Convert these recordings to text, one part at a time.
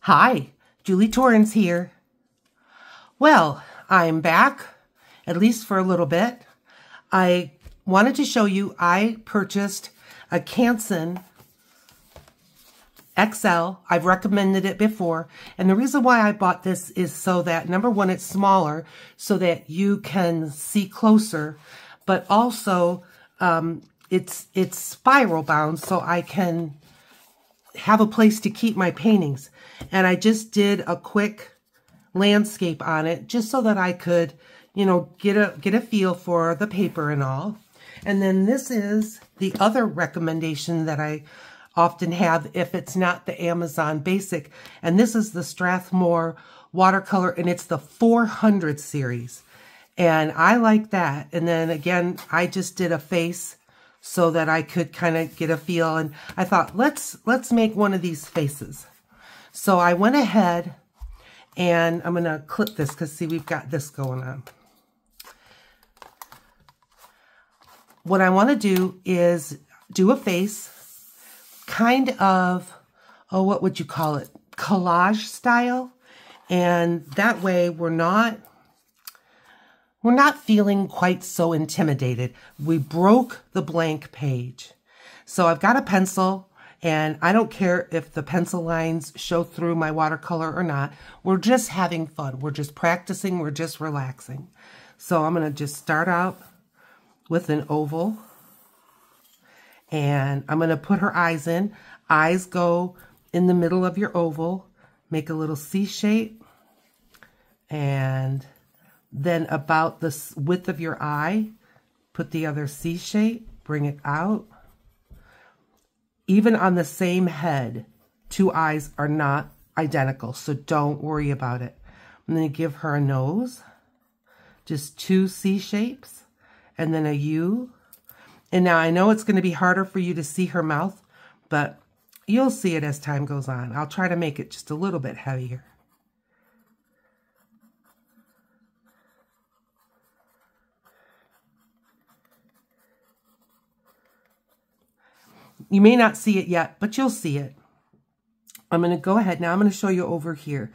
Hi, Julie Torrance here. Well, I'm back, at least for a little bit. I wanted to show you I purchased a Canson XL. I've recommended it before. And the reason why I bought this is so that, number one, it's smaller so that you can see closer, but also it's spiral bound so I can have a place to keep my paintings. And I just did a quick landscape on it just so that I could, you know, get a feel for the paper and all. And then this is the other recommendation that I often have if it's not the Amazon Basic. And this is the Strathmore watercolor, and it's the 400 series. And I like that. And then again, I just did a face so that I could kind of get a feel. And I thought, let's make one of these faces. So I went ahead and I'm going to clip this because see, we've got this going on. What I want to do is do a face, kind of, oh, what would you call it? Collage style. And that way we're not feeling quite so intimidated. We broke the blank page. So I've got a pencil, and I don't care if the pencil lines show through my watercolor or not. We're just having fun. We're just practicing. We're just relaxing. So I'm going to just start out with an oval. And I'm going to put her eyes in. Eyes go in the middle of your oval. Make a little C shape. And then about the width of your eye, put the other C shape. Bring it out. Even on the same head, two eyes are not identical, so don't worry about it. I'm going to give her a nose, just two C shapes, and then a U. And now I know it's going to be harder for you to see her mouth, but you'll see it as time goes on. I'll try to make it just a little bit heavier. You may not see it yet, but you'll see it. I'm going to go ahead. Now I'm going to show you over here.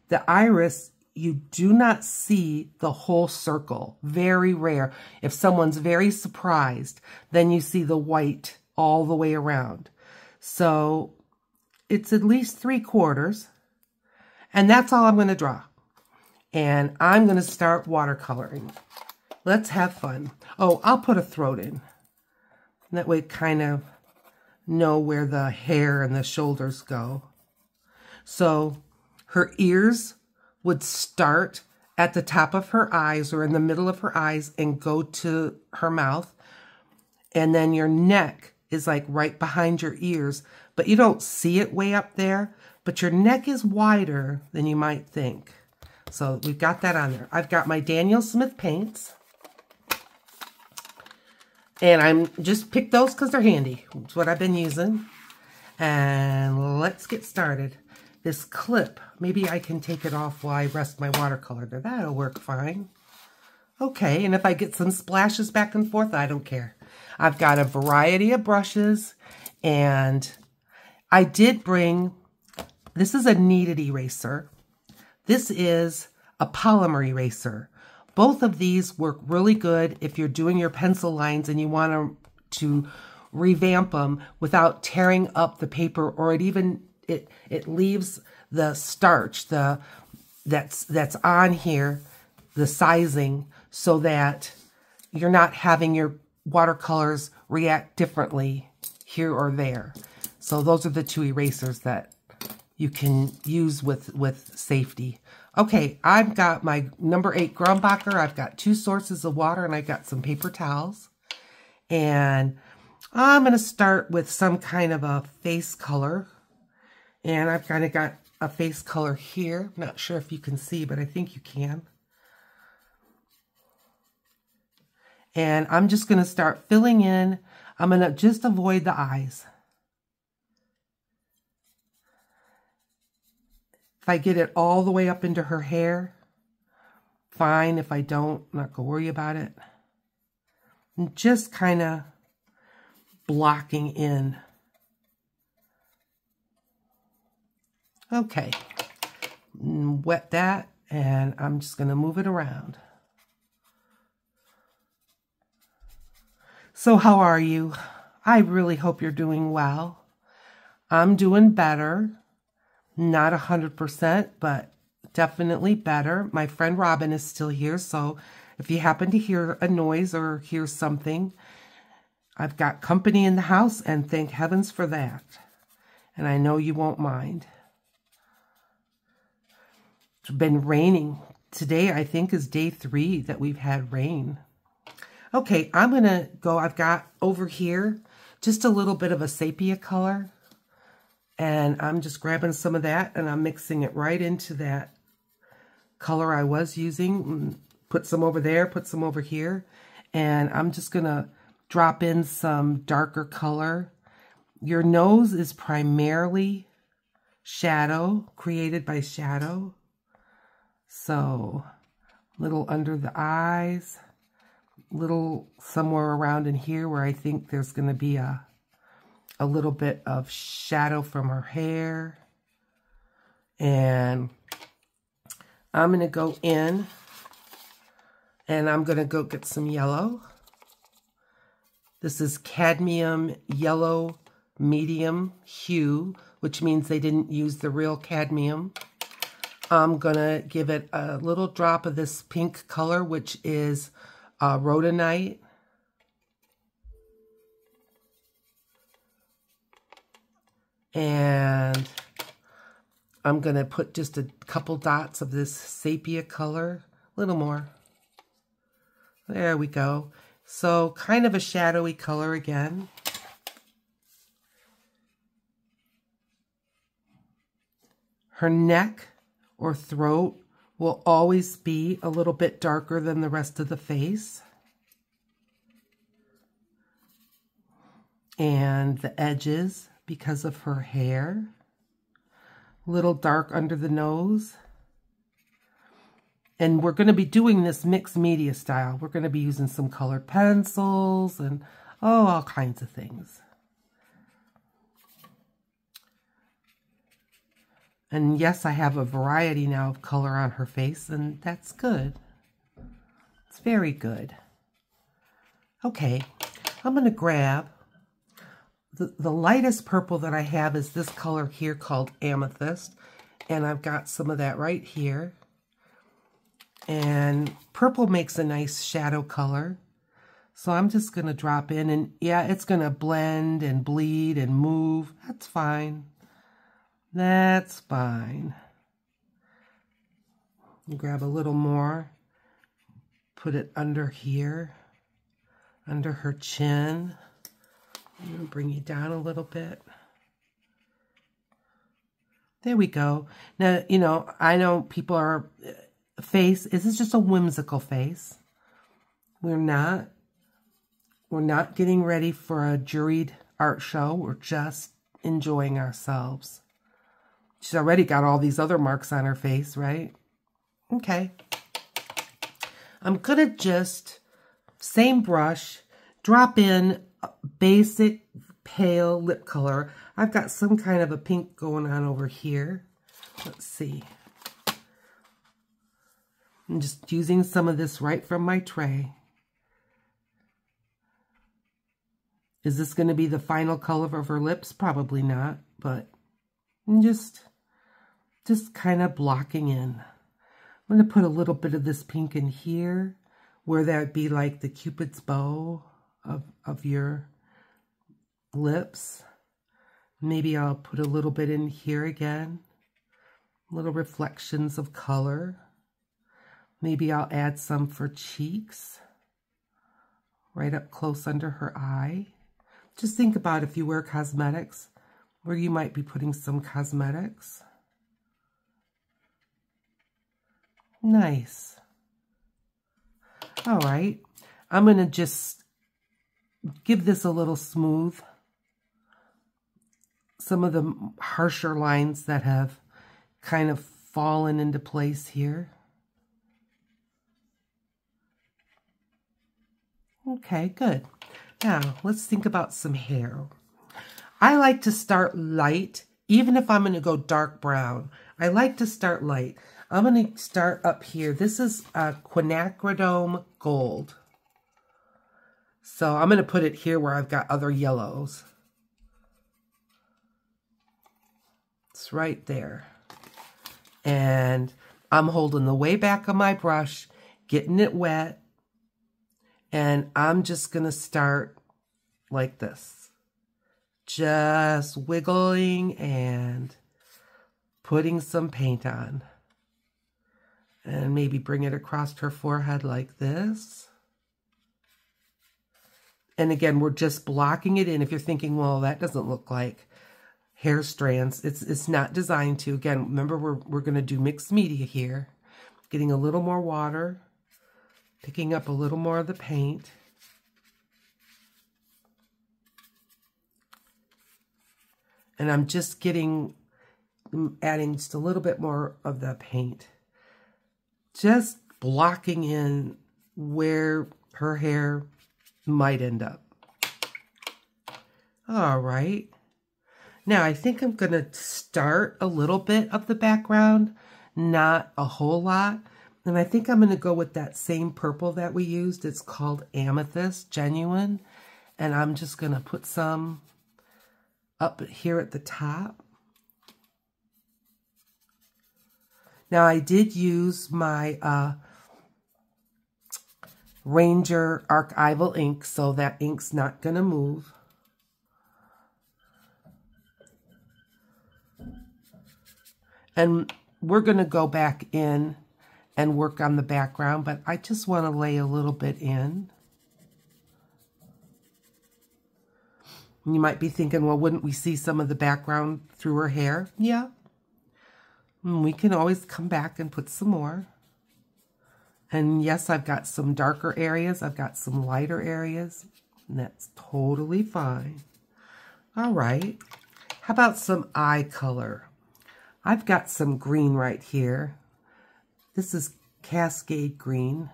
The iris, you do not see the whole circle. Very rare. If someone's very surprised, then you see the white all the way around. So it's at least 3/4. And that's all I'm going to draw. And I'm going to start watercoloring. Let's have fun. Oh, I'll put a throat in. That way kind of know where the hair and the shoulders go. So her ears would start at the top of her eyes or in the middle of her eyes and go to her mouth. And then your neck is like right behind your ears, but you don't see it way up there, but your neck is wider than you might think. So we've got that on there. I've got my Daniel Smith paints. And I'm just picked those because they're handy. It's what I've been using. And let's get started. This clip, maybe I can take it off while I rest my watercolor there. That'll work fine. Okay, and if I get some splashes back and forth, I don't care. I've got a variety of brushes, and I did bring, this is a kneaded eraser. This is a polymer eraser. Both of these work really good if you're doing your pencil lines and you want to revamp them without tearing up the paper, or it leaves the starch that's on here, the sizing, so that you're not having your watercolors react differently here or there. So those are the two erasers that you can use with safety. Okay, I've got my number 8 Grumbacher. I've got 2 sources of water, and I've got some paper towels. And I'm going to start with some kind of a face color. And I've kind of got a face color here. Not sure if you can see, but I think you can. And I'm just going to start filling in. I'm going to just avoid the eyes. If I get it all the way up into her hair, fine. If I don't, I'm not going to worry about it. And just kind of blocking in. Okay. wet that, and I'm just going to move it around. So how are you? I really hope you're doing well. I'm doing better. Not 100%, but definitely better. My friend Robin is still here, so if you happen to hear a noise or hear something, I've got company in the house, and thank heavens for that. And I know you won't mind. It's been raining. Today, I think, is day 3 that we've had rain. Okay, I'm going to go, I've got over here just a little bit of a sepia color. And I'm just grabbing some of that, and I'm mixing it right into that color I was using. Put some over there, put some over here. And I'm just going to drop in some darker color. Your nose is primarily shadow, created by shadow. So, little under the eyes, little somewhere around in here where I think there's going to be a little bit of shadow from her hair. And I'm going to go in and I'm going to go get some yellow. This is cadmium yellow medium hue, which means they didn't use the real cadmium. I'm going to give it a little drop of this pink color, which is rhodonite. And I'm going to put just a couple dots of this sepia color, a little more. There we go. So kind of a shadowy color again. Her neck or throat will always be a little bit darker than the rest of the face. And the edges, because of her hair, a little dark under the nose. And we're going to be doing this mixed media style. We're going to be using some colored pencils and all kinds of things. And yes, I have a variety now of color on her face, and that's good. It's very good. Okay, I'm going to grab the lightest purple that I have is this color here called Amethyst. And I've got some of that right here. And purple makes a nice shadow color. So I'm just going to drop in. And yeah, it's going to blend and bleed and move. That's fine. That's fine. Grab a little more. Put it under here. Under her chin. I'm going to bring you down a little bit. There we go. Now, you know, I know people are, this is just a whimsical face. We're not getting ready for a juried art show. We're just enjoying ourselves. She's already got all these other marks on her face, right? Okay. I'm going to just, same brush, drop in basic pale lip color. I've got some kind of a pink going on over here. Let's see. I'm just using some of this right from my tray. Is this going to be the final color of her lips? Probably not, but I'm just kind of blocking in. I'm going to put a little bit of this pink in here, where that would be like the Cupid's bow of your lips. Maybe I'll put a little bit in here again. Little reflections of color. Maybe I'll add some for cheeks. Right up close under her eye. Just think about if you wear cosmetics, where you might be putting some cosmetics. Nice. All right. I'm going to just give this a little smooth. Some of the harsher lines that have kind of fallen into place here. Okay, good. Now, let's think about some hair. I like to start light even if I'm going to go dark brown, I like to start light. I'm going to start up here. This is quinacridone gold. So I'm going to put it here where I've got other yellows. It's right there. And I'm holding the way back of my brush, getting it wet. And I'm just going to start like this. Just wiggling and putting some paint on. And maybe bring it across her forehead like this. And again, we're just blocking it in. If you're thinking, well, that doesn't look like hair strands, it's not designed to. Again, remember, we're going to do mixed media here. Getting a little more water, picking up a little more of the paint. And I'm just adding just a little bit more of the paint. Just blocking in where her hair might end up. All right. Now I think I'm going to start a little bit of the background, not a whole lot. And I think I'm going to go with that same purple that we used. It's called Amethyst Genuine. And I'm just going to put some up here at the top. Now I did use my Ranger Archival ink, so that ink's not going to move. And we're going to go back in and work on the background, but I just want to lay a little bit in. And you might be thinking, well, wouldn't we see some of the background through her hair? Yeah. And we can always come back and put some more. And yes, I've got some darker areas. I've got some lighter areas. And that's totally fine. All right. How about some eye color? I've got some green right here. This is Cascade Green.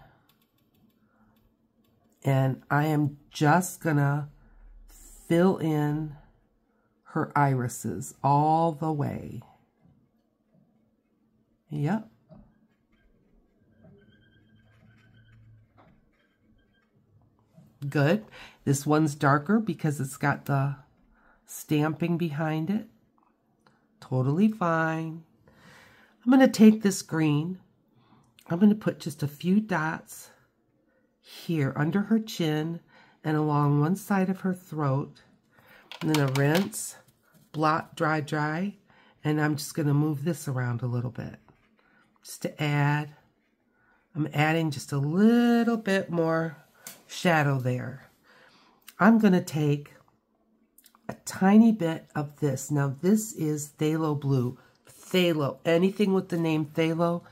And I am just going to fill in her irises all the way. Yep. Good. This one's darker because it's got the stamping behind it. Totally fine. I'm going to take this green. I'm going to put just a few dots here under her chin and along one side of her throat. And then a rinse, blot, dry, dry. And I'm just going to move this around a little bit. Just to add. I'm adding just a little bit more shadow there. I'm going to take a tiny bit of this. Now this is phthalo blue. Phthalo, anything with the name phthalo,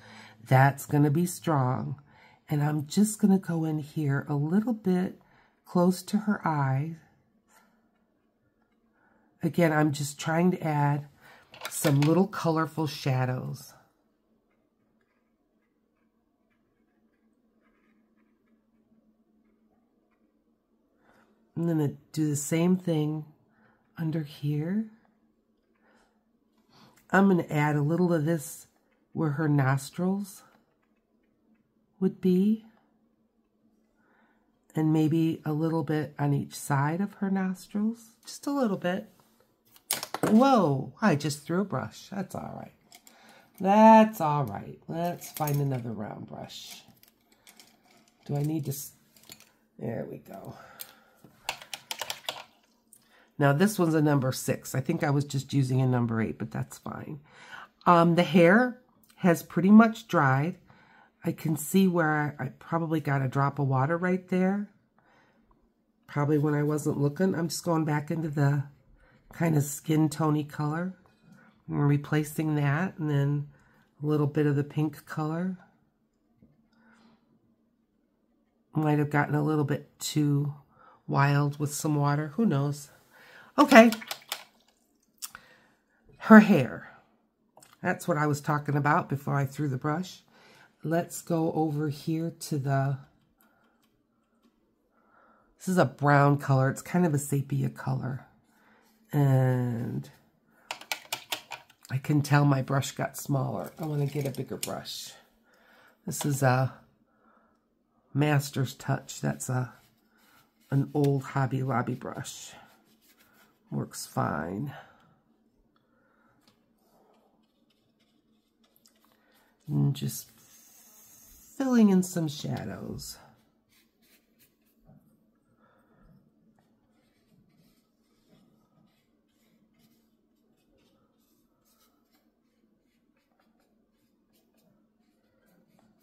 that's going to be strong. And I'm just going to go in here a little bit close to her eye. Again, I'm just trying to add some little colorful shadows. I'm going to do the same thing under here. I'm going to add a little of this where her nostrils would be. And maybe a little bit on each side of her nostrils. Just a little bit. Whoa, I just threw a brush. That's all right. That's all right. Let's find another round brush. Do I need to... There we go. Now, this one's a number 6. I think I was just using a number 8, but that's fine. The hair has pretty much dried. I can see where I probably got a drop of water right there. Probably when I wasn't looking. I'm just going back into the kind of skin tony color. I'm replacing that, and then a little bit of the pink color. Might have gotten a little bit too wild with some water. Who knows? Okay, her hair. That's what I was talking about before I threw the brush. Let's go over here to the, this is a brown color. It's kind of a sepia color. And I can tell my brush got smaller. I want to get a bigger brush. This is a Master's Touch. That's an old Hobby Lobby brush. Works fine. And just filling in some shadows.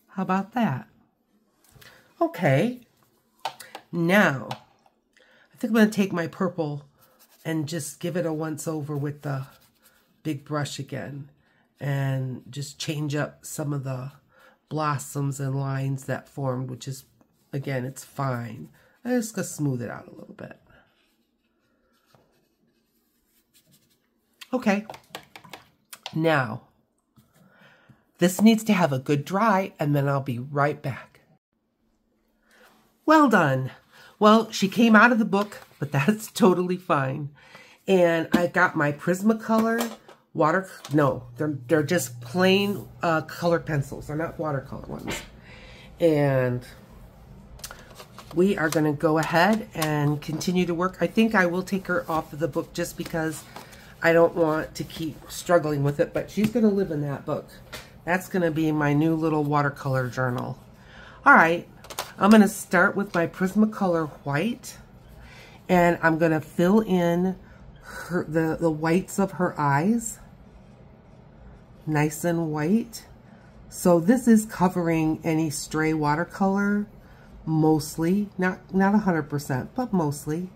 How about that? Okay, now I think I'm going to take my purple and just give it a once over with the big brush again and just change up some of the blossoms and lines that formed, which is, again, it's fine. I'm just going to smooth it out a little bit. Okay, now this needs to have a good dry, and then I'll be right back. Well done. Well, she came out of the book, but that's totally fine. And I got my Prismacolor they're just plain colored pencils. They're not watercolor ones. And we are going to go ahead and continue to work. I think I will take her off of the book just because I don't want to keep struggling with it, but she's going to live in that book. That's going to be my new little watercolor journal. All right, I'm going to start with my Prismacolor white, and I'm going to fill in the whites of her eyes, nice and white. So this is covering any stray watercolor, mostly, not 100%, but mostly,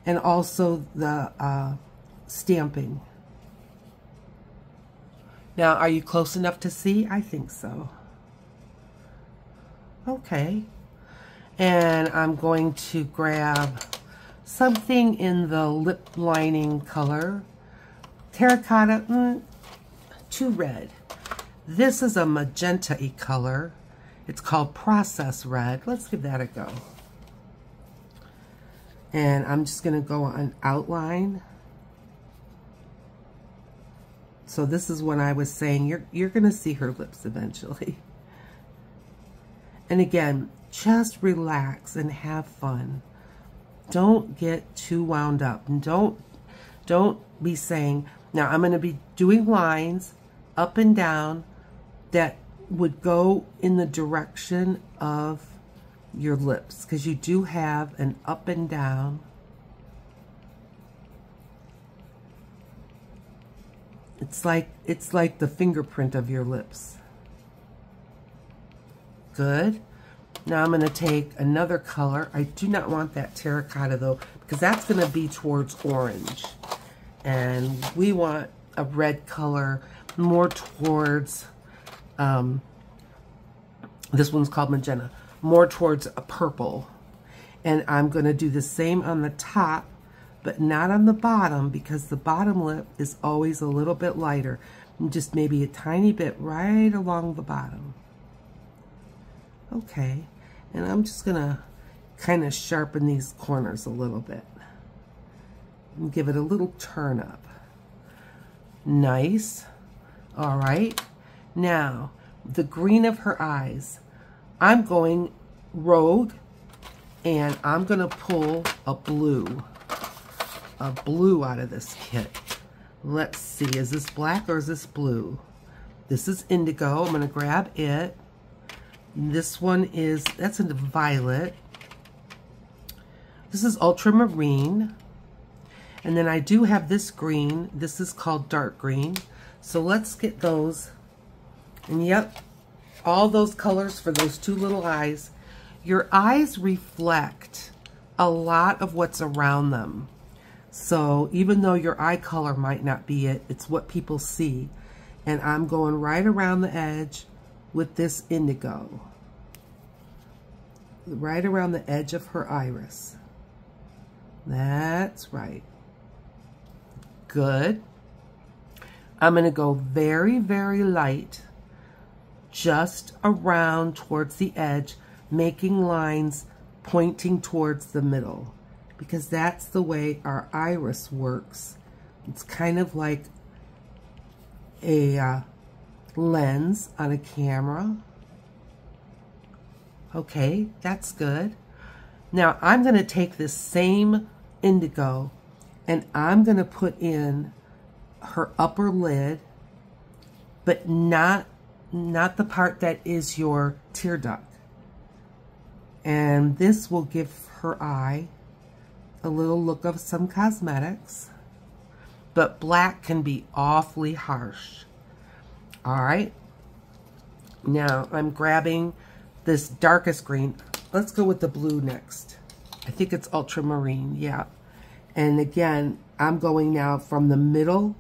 and also the stamping. Now, are you close enough to see? I think so. Okay. And I'm going to grab something in the lip lining color. Terracotta, too red. This is a magenta-y color. It's called Process Red. Let's give that a go. And I'm just going to go on outline. So this is when I was saying you're going to see her lips eventually. And again, just relax and have fun. Don't get too wound up. And don't be saying, now I'm going to be doing lines up and down that would go in the direction of your lips, because you do have an up and down. It's like the fingerprint of your lips. Good. Now I'm going to take another color. I do not want that terracotta though, because that's going to be towards orange. And we want a red color more towards, this one's called magenta, more towards a purple. And I'm going to do the same on the top, but not on the bottom, because the bottom lip is always a little bit lighter. And just maybe a tiny bit right along the bottom. Okay, and I'm just gonna kind of sharpen these corners a little bit and give it a little turn up. Nice. All right, now the green of her eyes, I'm going rogue, and I'm gonna pull a blue out of this kit. Let's see, is this black or is this blue? This is indigo. I'm gonna grab it. This one that's a violet. This is ultramarine. And then I do have this green. This is called dark green. So let's get those. And yep, all those colors for those two little eyes. Your eyes reflect a lot of what's around them. So even though your eye color might not be it, it's what people see. And I'm going right around the edge with this indigo. Right around the edge of her iris. That's right. Good. I'm going to go very, very light just around towards the edge, making lines pointing towards the middle, because that's the way our iris works. It's kind of like a lens on a camera. Okay, that's good. Now I'm going to take this same indigo and I'm going to put in her upper lid, but not the part that is your tear duct. And this will give her eye a little look of some cosmetics, but black can be awfully harsh. All right, now I'm grabbing this darkest green. Let's go with the blue next. I think it's ultramarine, yeah. And again, I'm going now from the middle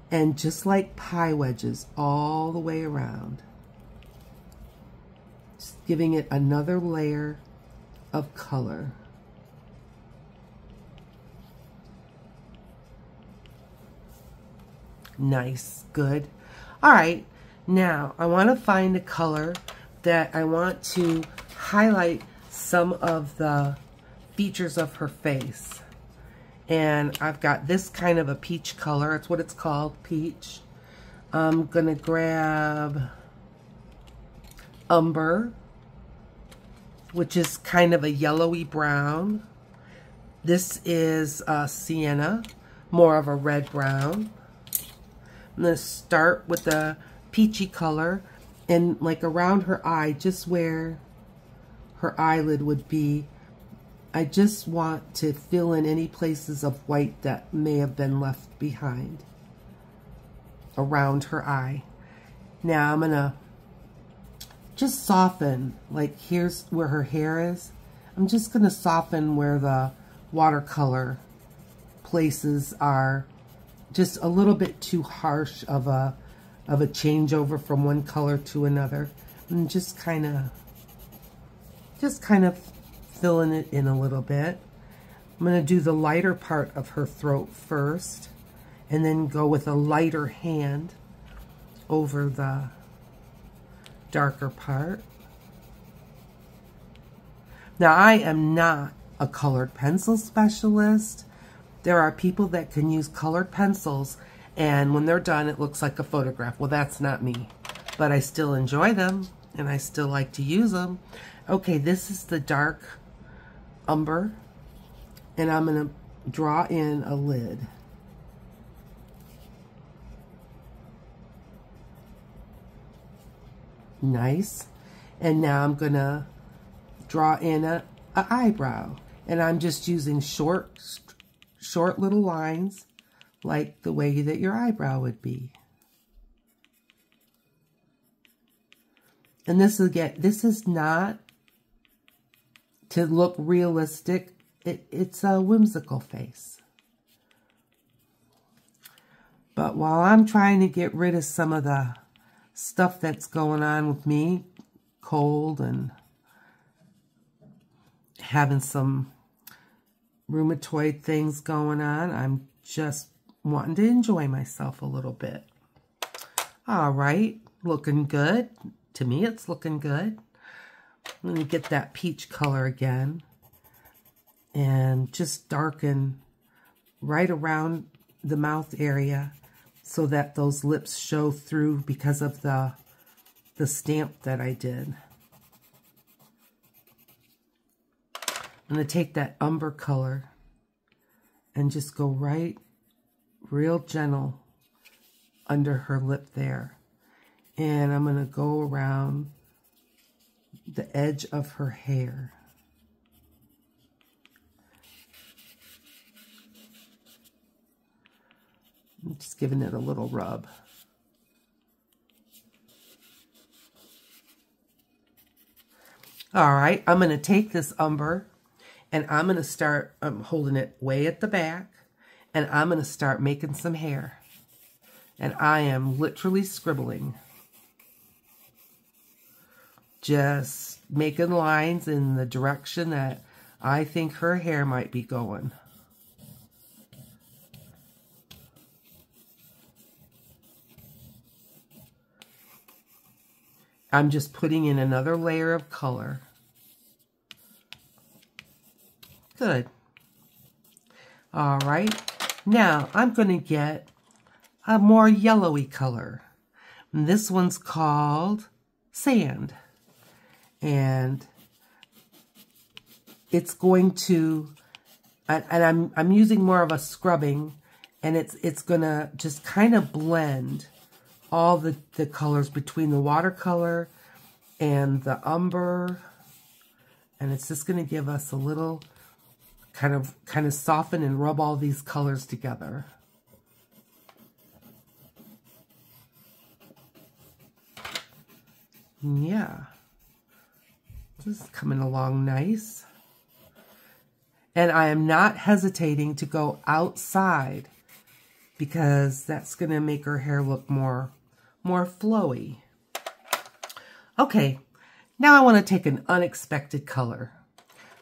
and just like pie wedges all the way around. Just giving it another layer of color. Nice, good. All right, now I want to find a color that I want to highlight some of the features of her face. And I've got this kind of a peach color. It's what it's called, peach. I'm gonna grab umber, which is kind of a yellowy brown. This is sienna, more of a red brown. I'm gonna start with the peachy color and like around her eye, just where her eyelid would be. I just want to fill in any places of white that may have been left behind around her eye. Now I'm gonna just soften, like here's where her hair is. I'm just gonna soften where the watercolor places are just a little bit too harsh of a changeover from one color to another, and just kind of filling it in a little bit. I'm going to do the lighter part of her throat first, and then go with a lighter hand over the darker part. Now, I am not a colored pencil specialist. There are people that can use colored pencils, and when they're done, it looks like a photograph. Well, that's not me, but I still enjoy them, and I still like to use them. Okay, this is the dark umber, and I'm going to draw in a lid. Nice. And now I'm going to draw in a eyebrow, and I'm just using short little lines like the way that your eyebrow would be. And this is not to look realistic. It's a whimsical face. But while I'm trying to get rid of some of the stuff that's going on with me, cold and having some rheumatoid things going on, I'm just wanting to enjoy myself a little bit. All right, looking good. To me, it's looking good. I'm going to get that peach color again and just darken right around the mouth area so that those lips show through because of the stamp that I did. I'm going to take that umber color and just go right, real gentle under her lip there. And I'm going to go around the edge of her hair. I'm just giving it a little rub. All right, I'm going to take this umber and I'm going to start, I'm holding it way at the back, and I'm going to start making some hair. And I am literally scribbling. Just making lines in the direction that I think her hair might be going. I'm just putting in another layer of color. Good. All right. Now I'm going to get a more yellowy color. And this one's called Sand. And it's going to, and I'm using more of a scrubbing, and it's gonna just kind of blend all the colors between the watercolor and the umber, and it's just gonna give us a little kind of soften and rub all these colors together. Yeah, this is coming along nice. And I am not hesitating to go outside because that's going to make her hair look more flowy. Okay, now I want to take an unexpected color.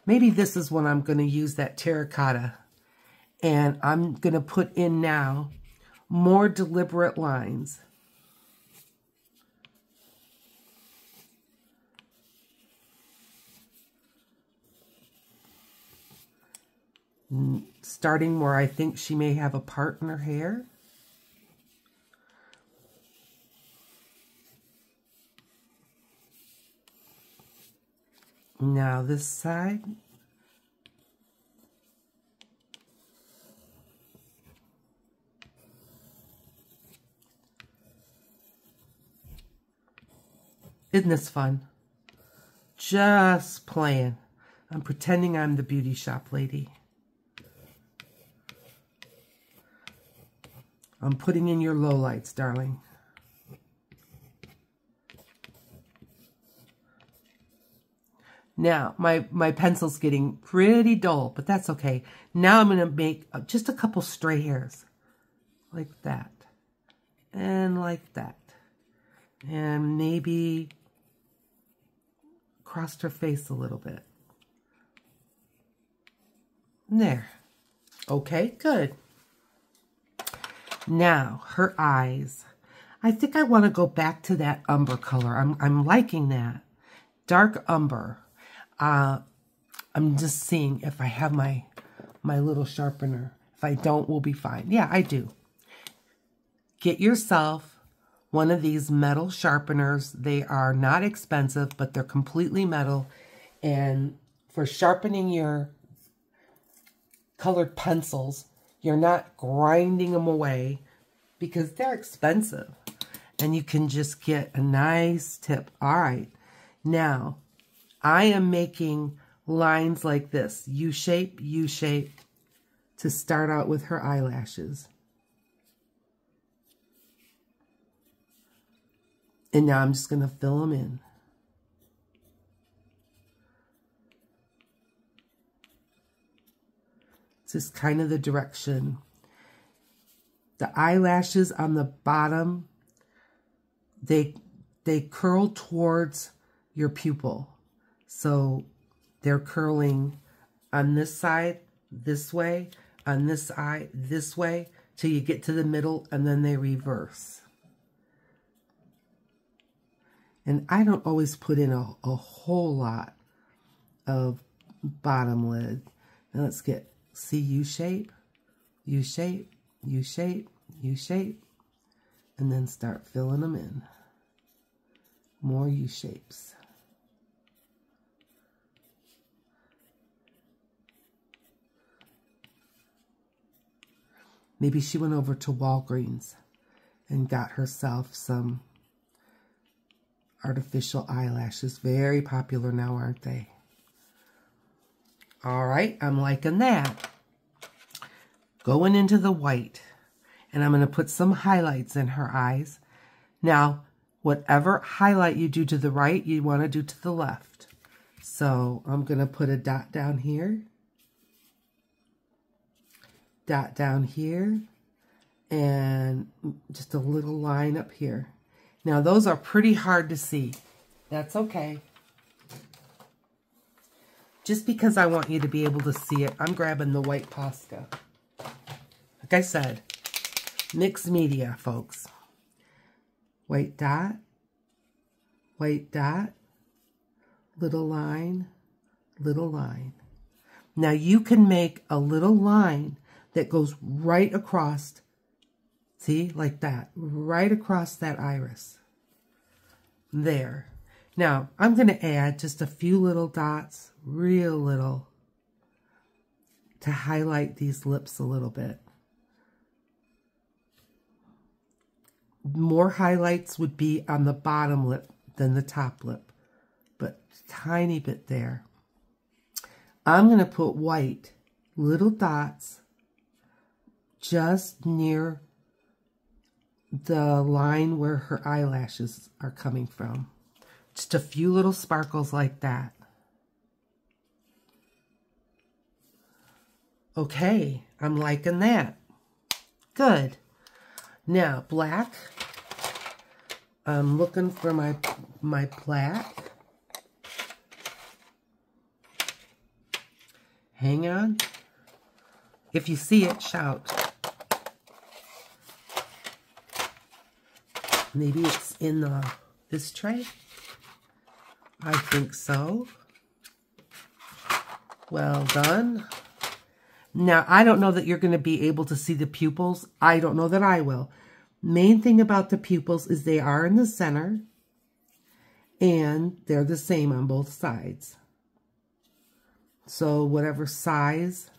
Maybe this is when I'm going to use that terracotta. And I'm going to put in now more deliberate lines. Starting where I think she may have a part in her hair. Now this side. Isn't this fun? Just playing. I'm pretending I'm the beauty shop lady. I'm putting in your lowlights, darling. Now, my pencil's getting pretty dull, but that's okay. Now I'm going to make just a couple stray hairs. Like that. And like that. And maybe crossed her face a little bit. There. Okay, good. Now, her eyes. I think I want to go back to that umber color. I'm liking that. Dark umber. I'm just seeing if I have my little sharpener. If I don't, we'll be fine. Yeah, I do. Get yourself one of these metal sharpeners. They are not expensive, but they're completely metal. And for sharpening your colored pencils, you're not grinding them away because they're expensive. And you can just get a nice tip. All right. Now, I am making lines like this. U-shape, U-shape, to start out with her eyelashes. And now I'm just going to fill them in. It's just kind of the direction. The eyelashes on the bottom, they curl towards your pupil. So they're curling on this side, this way, on this eye, this way, till you get to the middle, and then they reverse. And I don't always put in a whole lot of bottom lid. Now let's get, see, U-shape, U-shape, U-shape, U-shape, and then start filling them in. More U-shapes. Maybe she went over to Walgreens and got herself some artificial eyelashes. Very popular now, aren't they? All right, I'm liking that. Going into the white. And I'm going to put some highlights in her eyes. Now, whatever highlight you do to the right, you want to do to the left. So I'm going to put a dot down here. Dot down here. And just a little line up here. Now, those are pretty hard to see. That's okay. Just because I want you to be able to see it, I'm grabbing the white Posca. Like I said, mixed media, folks. White dot, little line, little line. Now, you can make a little line that goes right across See, like that, right across that iris. There. Now, I'm going to add just a few little dots, real little, to highlight these lips a little bit. More highlights would be on the bottom lip than the top lip, but tiny bit there. I'm going to put white, little dots, just near the line where her eyelashes are coming from. Just a few little sparkles like that. Okay, I'm liking that. Good. Now, black. I'm looking for my black. Hang on. If you see it, shout. Maybe it's in this tray. I think so. Well done. Now, I don't know that you're going to be able to see the pupils. I don't know that I will. Main thing about the pupils is they are in the center, and they're the same on both sides. So whatever size.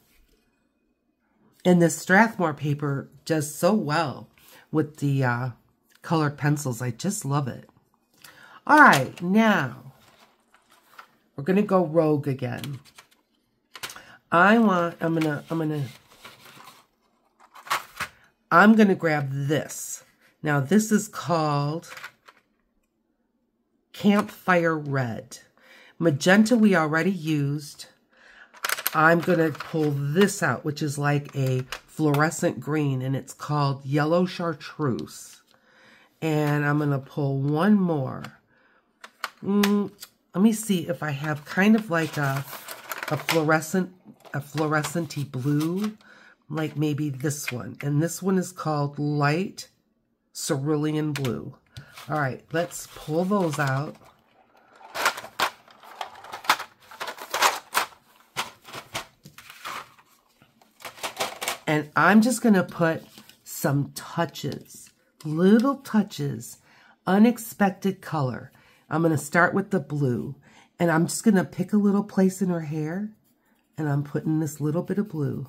And this Strathmore paper does so well with the colored pencils. I just love it. All right, now we're gonna go rogue again. I'm gonna grab this. Now this is called Campfire Red. Magenta we already used. I'm gonna pull this out, which is like a fluorescent green, and it's called Yellow Chartreuse. And I'm gonna pull one more. Let me see if I have kind of like a fluorescent-y blue, like maybe this one. And this one is called Light Cerulean Blue. All right, let's pull those out. And I'm just gonna put some touches, little touches, unexpected color. I'm gonna start with the blue, and I'm just gonna pick a little place in her hair, and I'm putting this little bit of blue.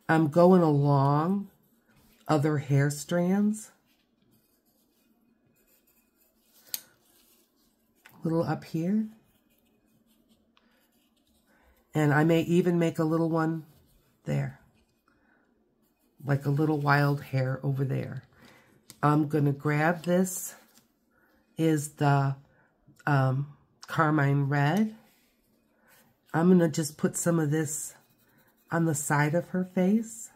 I'm going along other hair strands, a little up here. And I may even make a little one there, like a little wild hair over there. I'm going to grab this, is the Carmine Red. I'm going to just put some of this on the side of her face,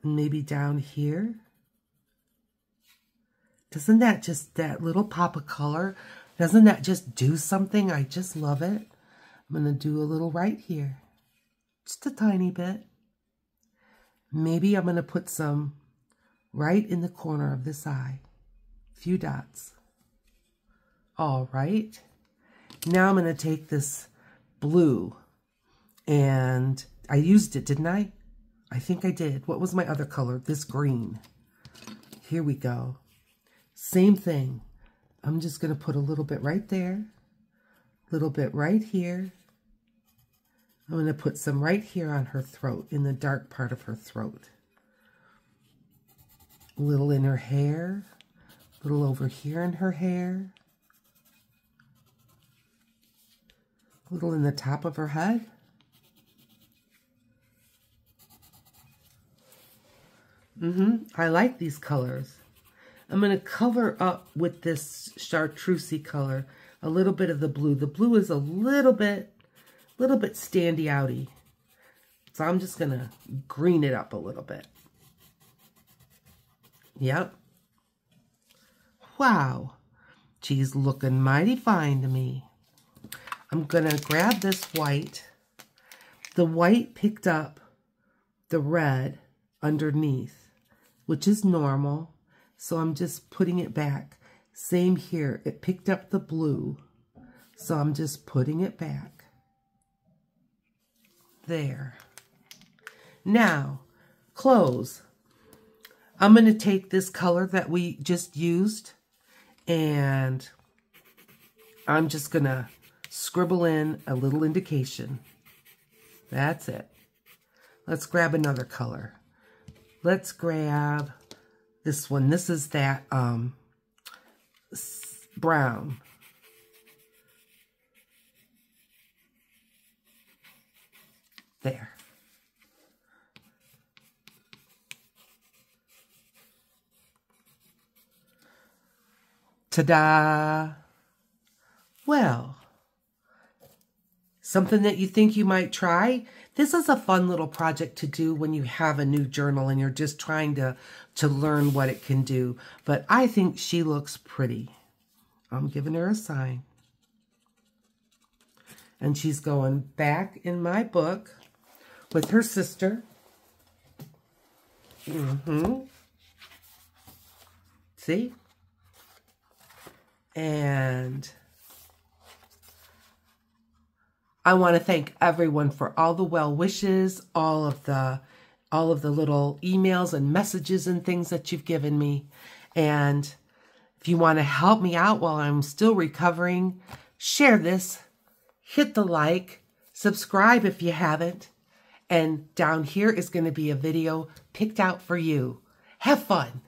and maybe down here. Doesn't that just, that little pop of color, doesn't that just do something? I just love it. I'm going to do a little right here, just a tiny bit. Maybe I'm going to put some right in the corner of this eye, a few dots. All right. Now I'm going to take this blue, and I used it, didn't I? I think I did. What was my other color? This green. Here we go. Same thing. I'm just going to put a little bit right there, a little bit right here. I'm going to put some right here on her throat, in the dark part of her throat. A little in her hair, a little over here in her hair. A little in the top of her head. I like these colors. I'm going to cover up with this chartreusey color a little bit of the blue. The blue is a little bit standy outy. So I'm just going to green it up a little bit. Yep. Wow. She's looking mighty fine to me. I'm going to grab this white. The white picked up the red underneath, which is normal. So I'm just putting it back. Same here. It picked up the blue. So I'm just putting it back. there. Now, close. I'm going to take this color that we just used and I'm just going to scribble in a little indication. That's it. Let's grab another color. Let's grab this one. This is that brown. There. Ta-da! Well, something that you think you might try? This is a fun little project to do when you have a new journal and you're just trying to learn what it can do. But I think she looks pretty. I'm giving her a sign. And she's going back in my book with her sister. See? And I want to thank everyone for all the well wishes, all of the little emails and messages and things that you've given me. And if you want to help me out while I'm still recovering, share this, hit the like, subscribe if you haven't. And down here is going to be a video picked out for you. Have fun.